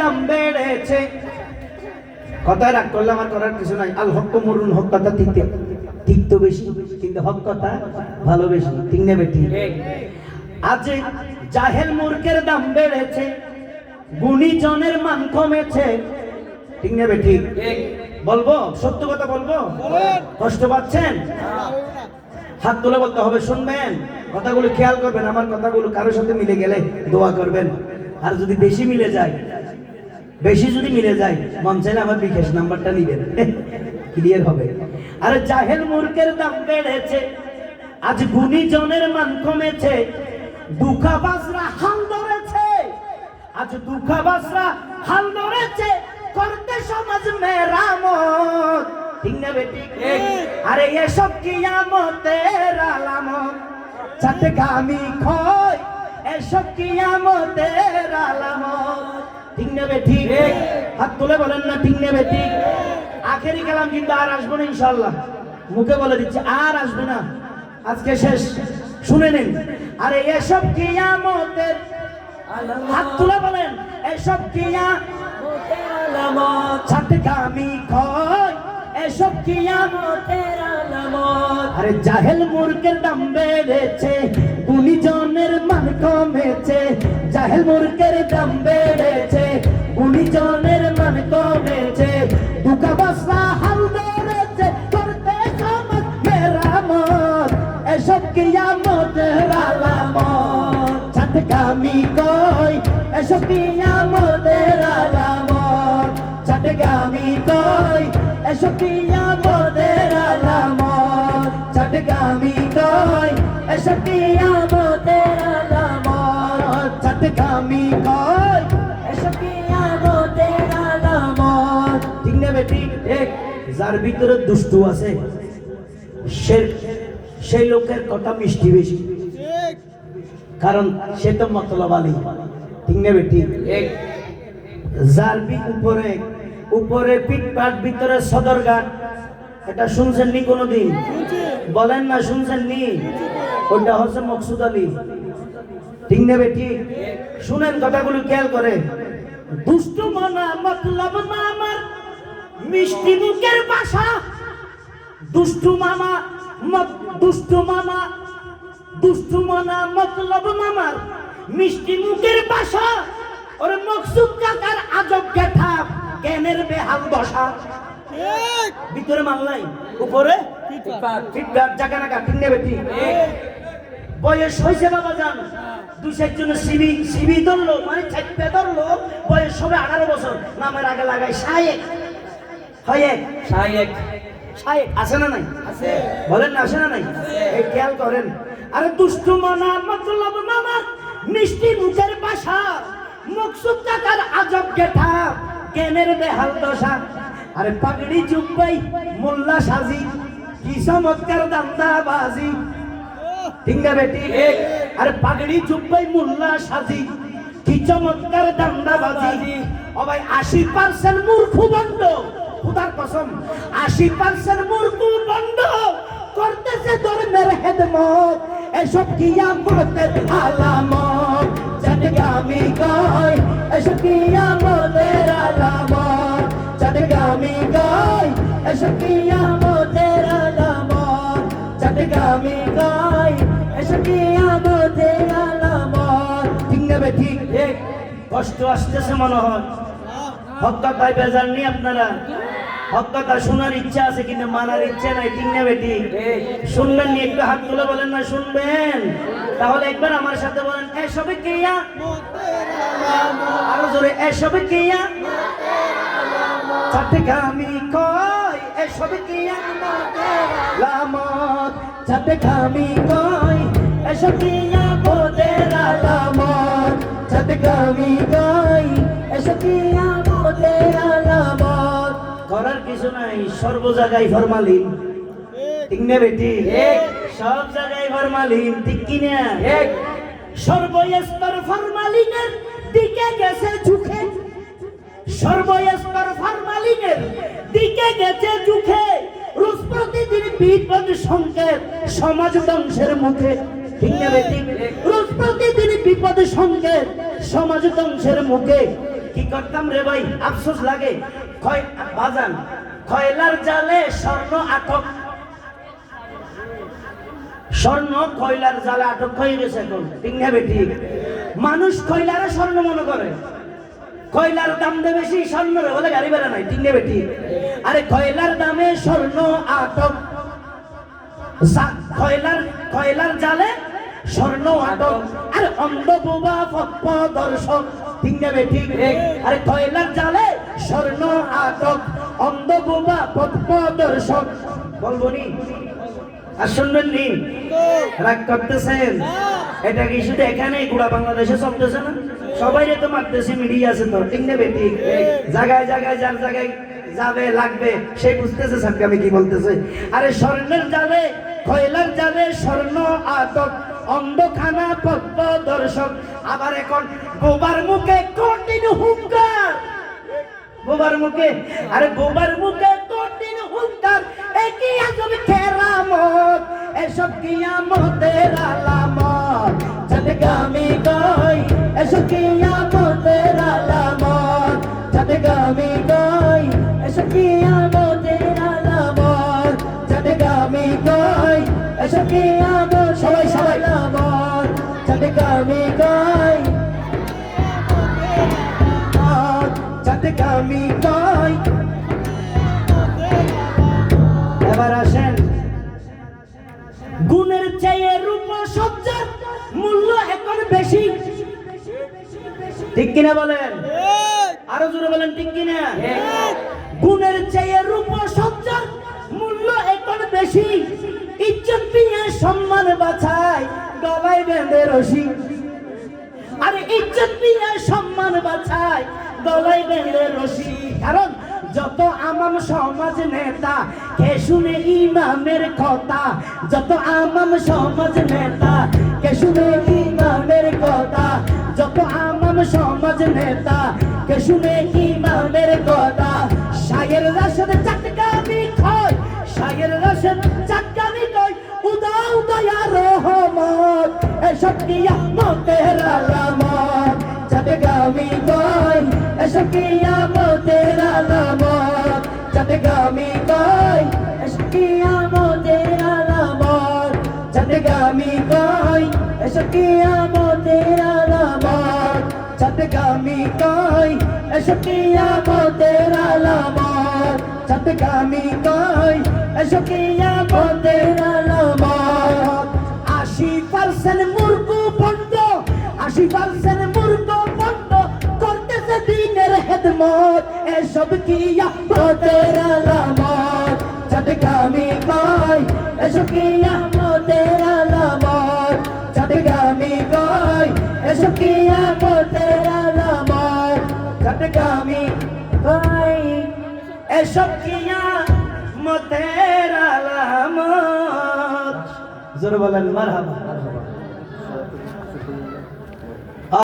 দাম বেড়েছে। কথায় রাগ করলে আমার করার কিছু নাই। আল হক মরুন, হক কথা ঠিক তো বেশি, কিন্তু হক কথা ভালোবেসি, ঠিক নেবে ঠিক। আজ জাহেল মূর্খের দাম বেড়েছে, গুণীজনের মান কমেছে, ঠিক নেবে ঠিক। বলবো সত্য কথা বলবো, কষ্ট পাচ্ছেন? হাত তুলে বলতে হবে, শুনবেন, কথাগুলো খেয়াল করবেন। আমার কথাগুলো কারোর সাথে মিলে গেলে দোয়া করবেন, আর যদি বেশি মিলে যায়, বেশি যদি মিলে যায়, মন চাইলে আমার বিকাশ নাম্বারটা নিবেন, ক্লিয়ার হবে। আর জাহেল মূর্খের দাম বেড়েছে, আজ গুণীজনের মান কমেছে, দুঃখাবাজরা হাল ধরেছে, আজ দুঃখাবাজরা হাল ধরেছে, করতে সমাজ মেরামত, ঠিক না বেটি? আরে এসব কিয়ামতের আলামত, চাটগামি খয় এসব কিয়ামতের আলামত, ঠিক না বেটি? হাত তুলে বলেন না ঠিক না বেটি? আখেরি কালাম কিন্তু আর আসবে না ইনশাআল্লাহ, মুখে বলে দিচ্ছি আর আসবে না, আজকে শেষ, শুনে নিন। আরে এসব কিয়ামতের, হাত তুলে বলেন, এসব কিয়ামতের আলামত, চাটগামি খয় এসব কিয়ামতের আলামত। আরে জাহেল মূর্খের দাম বেড়েছে, গুণীজনের মান কমেছে, জাহেল মূর্খের দাম বেড়েছে, গুণীজনের মান কমেছে, দুঃখাবাজরা হাল ধরেছে, করতে সমাজ মেরামত, এসব কিয়ামতের আলামত, চাটগামি কয় এসব কিয়ামতের আলামত, চাটগামি কয় এসব কিয়ামতের আলামত, চাটগামি কয় এসব কিয়ামতের আলামত, চাটগামি কয় এসব কিয়ামতের আলামত, ঠিক না বেটি? এক যার ভিতরে দুষ্টু আছে, সেই লোকের কথা মিষ্টি বেশি, কারণ সে তো মতলব আলী, ঠিক না বেটি? এক যার উপরে উপরে পিঠপাট, ভিতরে সদরঘাট, এটা শুনছেন নি কোনোদিন? বলেন না শুনছেন নি? ওটা হচ্ছে মকসুদ আলী, ঠিক না বেটি? শুনেন কথাগুলো খেয়াল করে। দুষ্টু মনা মতলব না আমার, মিষ্টি মুখের ভাষা, দুষ্টু মামা, দুষ্টু মামা, দুষ্টু মনা মতলব মামার, মিষ্টি মুখের ভাষা, ওর মকসুদ কাকার আজব গেঠা, জ্ঞানের বেহাল দশা, ভিতরে মাল্লাই, উপরে ফিটফাট জায়গা নাকা, ঠিক না বেটি? বয়স হয়েছে বাবা জান, দুই চারজন সিবি ধরলো, মানে চারটে ধরলো, বয়স হবে 18 বছর, নামের আগে লাগাই শায়েক, শায়েক, শায়েক, শায়েক, আছে না নাই? আছে, বলেন না আছে না নাই? এই খেয়াল করেন। আরে দুষ্টু মনা মতলব মামার, মিষ্টি মুখের ভাষা, মকসুদ কাকার আজব গেঠা, জ্ঞানের বেহাল দশা। আরে পাগড়ি জুব্বাই মোল্লা সাজি, কি চমৎকার দান্দাবাজি, ঠিক না বেটি? আরে পাগড়ি জুব্বাই মোল্লা সাজি, কি চমৎকার দান্দাবাজি। ও ভাই 80% মূর্খ বন্ধ, খুদার কসম 80% মূর্খ বন্ধ, করতেছে ধর্মের খেদমত, এসব কিয়ামতের আলামত, চাটগামি কয় এসব কিয়ামতের আলামত, চাটগামি কয় এসব কিয়ামতের আলামত, চাটগামি কয় এসব কিয়ামতের আলামত, ঠিক না বেটি? কষ্ট আসতেছে মনে হয়, হক কথায় বেজার নি আপনারা? হক কথা শোনার ইচ্ছা আছে কিন্তু মানার ইচ্ছা নাই, ঠিক না বেটি? শুনবেন নি? একটু হাত তুলে বলেন না শুনবেন? তাহলে একবার আমার সাথে বলেন, এসবে কিয়া, আরো জোরে, এসবে কিয়া, চাটগামি কয় এসবে কিয়া আলামত, চাটগামি কয় এসব কিয়ামতের আলামত, চাটগামি কয় এসব কিয়ামতের আলামত। করার কিছু নাই, সর্ব জায়গায় ফরমালিন, ঠিক না বেটি? সব জায়গায় ফরমালিন, ঠিক কিনা? সর্বস্তর ফরমালিনের দিকে গেছে ঝুঁকে, সর্বস্তর ফরমালিনের দিকে গেছে ঝুঁকে, রোজ প্রতিদিন বিপদ সংকেত, সমাজ ধ্বংসের মুখে, ঠিক না বেটি? রোজ প্রতিদিন বিপদ সংকেত, সমাজ ধ্বংসের মুখে, কি করতাম রে ভাই, আফসোস লাগে। বাজান কয়লার জালে স্বর্ণ আটক, স্বর্ণ কয়লার জালে আটক হয়ে গেছে এখন, ঠিক না বেটি? মানুষ কয়লারে স্বর্ণ মনে করে, কয়লার দাম দে বেশি, স্বর্ণরে বলে গাড়ি বেড়া নাই, ঠিক না বেটি? আরে কয়লার দামে স্বর্ণ আটক, কয়লার জালে স্বর্ণ আটক, আর অন্ধ বোবা পথপ্রদর্শক, ঠিক না বেটি? আরে কয়লার জালে স্বর্ণ আটক, অন্ধ বোবা পথপ্রদর্শক। বলবো নি আর শুনবেন নি? রাগ করতেছেন? এটা কি শুধু এখানে গোড়া বাংলাদেশে চলতেছে না? সবাই তো মারতেছে, মিডিয়া আছে তো, ঠিক না বেটি? জায়গায় জায়গায় যার জায়গায় যাবে লাগবে সে বুঝতেছে সামনে আমি কি বলতেছে। আরে স্বর্ণের জালে কয়লার জালে স্বর্ণ আটক, অন্ধখানা পথপ্রদর্শক। আবার এখন গোবার মুখে কঠিন হুঙ্কার, গোবার মুখে, আরে গোবার মুখে কঠিন হুঙ্কার, একই আজব কেরামত, এসব কিয়ামতের আলামত। চাঁদগামী কই এসব কিয়ামতের আলামত, চাঁদগামী কই এসব কিয়ামতের আলামত, চাঁদগামী কই এসব কিয়ামত, সবাই সবাই আলামত, চাঁদগামী কই চাঁদগামী কই। এবার আসেন, গুণের চেয়ে রূপ সজ্জার মূল্য এখন বেশি, ঠিক কিনা বলেন? আরো জোরে বলেন, ঠিক কিনা? গুণের চেয়ে রূপ সজ্জার মূল্য এখন বেশি, ইজ্জত দিয়ে সম্মান বাছাই গলায় বেঁধে রশি। আরে ইজ্জত দিয়ে সম্মান বাছাই গলায় বেঁধে রশি। কারণ যত আমাম সমাজ নেতা কে শুনে ইমামের কথা, যত আমাম সমাজ নেতা কে শুনে ইমামের কথা, যত আমাম সমাজ নেতা কে শুনে ইমামের কথা। শায়ের রাশেদ চাটকামি কয়, শায়ের রাশেদ চাটকামি কয়, উদাও দয়া রহমত, এসব কিয়ামতের আলামত। চাটকামি কয় এসব কিয়ামতের আলামত, চাটকামি কয় এসব কিয়ামতের আলামত, চাটকামি কয় এসব কিয়ামতের আলামত, চাটকামি কয় এসব কিয়ামতের আলামত, চাটকামি কয় এসব কিয়ামতের আলামত। 80% মূর্খ ভণ্ড, 80% মূর্খ ভণ্ড করতেছে দ্বীনের খেদমত, এসব কিয়ামতের আলামত। চাটকামি কয় এসব কিয়ামতের আলামত, চাটকামি কয় এসব কিয়ামতের আলামত, চাটকামি কয় এসব কিয়ামতের আলামত। জোরে বলেন মারহাবা।